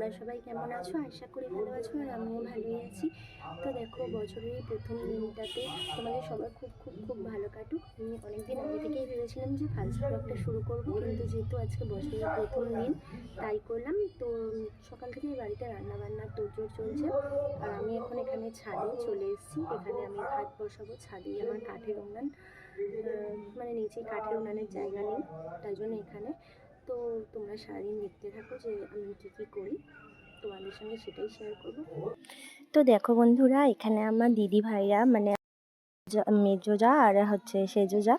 তোমরা সবাই কেমন আছো? আশা করি ভালো আছো, আর আমিও ভালোই আছি। তো দেখো, বছরের এই প্রথম দিনটাতে তোমাদের সবার খুব খুব খুব ভালো কাটুক। আমি অনেকদিন আগে থেকেই ভেবেছিলাম যে ফার্স্ট ব্লগটা শুরু করব, কিন্তু যেহেতু আজকে বছরের প্রথম দিন তাই করলাম। তো সকাল থেকেই বাড়িতে রান্নাবান্নার তোড়জোড় চলছে, আর আমি এখন এখানে ছাদে চলে এসেছি। এখানে আমি ভাত বসাবো ছাদেই, আমার কাঠের উনান, মানে নিচে কাঠের উনানের জায়গা নেই, তাই জন্য এখানে। তো তোমরা সারাদিন দেখতে থাকো যে আমি কী কী করি, তোমাদের সঙ্গে সেটাই শেয়ার করব। তো দেখো বন্ধুরা, এখানে আমার দিদি ভাইরা মানে মেজো যা আর হচ্ছে সেজো যা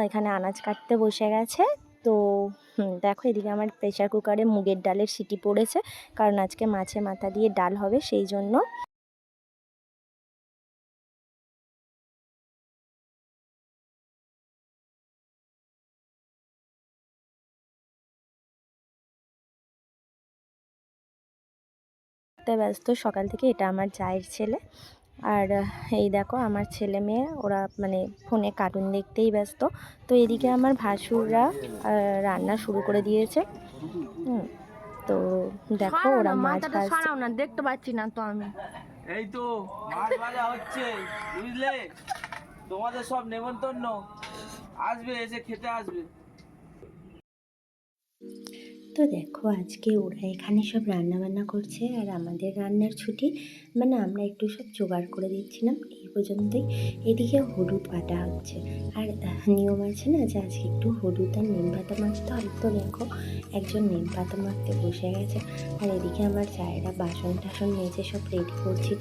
এখানে আনাজ কাটতে বসে গেছে। তো দেখো, এদিকে আমার প্রেশার কুকারে মুগের ডালের সিটি পড়েছে, কারণ আজকে মাছে মাথা দিয়ে ডাল হবে, সেই জন্য। ব্যস্ত সকাল থেকে, এটা আমার চায়ের ছেলে। আর এই দেখো আমার ছেলে মেয়ে, ওরা মানে ফোনে কার্টুন দেখতেই ব্যস্ত। তো এদিকে আমার ভাসুররা রান্না শুরু করে দিয়েছে। তো দেখো ওরা মাছ ভাজছে। না, দেখতে পাচ্ছি না তো আমি। এই তো মাছ ভাজা হচ্ছে, বুঝলে? তোমাদের সব নেমন্তন্ন, আসবে, এসে খেতে আসবে। তো দেখো, আজকে ওরা এখানে সব রান্না বান্না করছে, আর আমাদের রান্নার ছুটি, মানে আমরা একটু সব জোগাড় করে দিচ্ছিলাম এই পর্যন্তই। এদিকে হলুদ বাটা হচ্ছে, আর নিয়ম আছে না যে আজকে একটু হলুদ আর নিম পাতা মাখতে হবে। তো দেখো, একজন নিম পাতা মাখতে বসে গেছে, আর এদিকে আমার চায়েরা বাসন টাসন মেজে সব রেডি করছিল।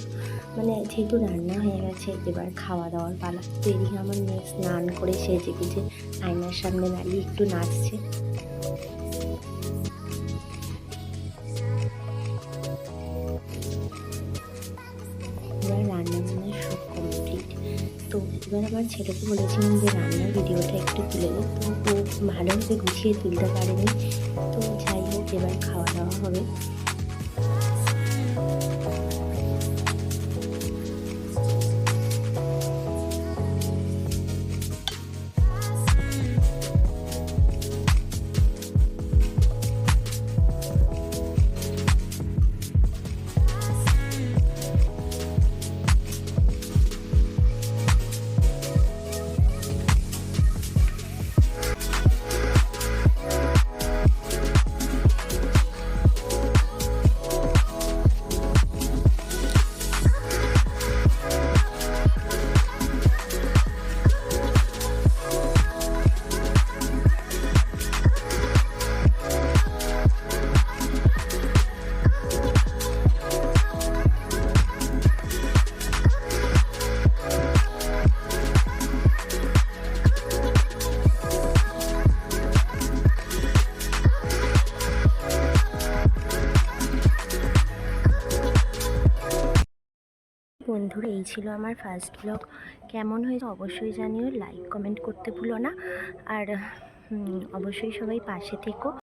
মানে যেহেতু রান্না হয়ে গেছে, এবার খাওয়া দাওয়ার পালা। তো এদিকে আমার মেয়ে স্নান করে সেজে গুজে আয়নার সামনে দাঁড়িয়ে একটু নাচছে। এবার রান্নাবান্না সব কমপ্লিট। তো এবার আমার ছেলেকে বলেছিলাম যে রান্নার ভিডিওটা একটু তুলে দিই, তো ও ভালোভাবে গুছিয়ে তুলতে পারেনি। তো যাই হোক, এবার খাওয়া দাওয়া হবে। বন্ধুরা, এই ছিল আমার ফার্স্ট ব্লগ। কেমন হয়েছে অবশ্যই জানিও, লাইক কমেন্ট করতে ভুলো না, আর অবশ্যই সবাই পাশে থেকো।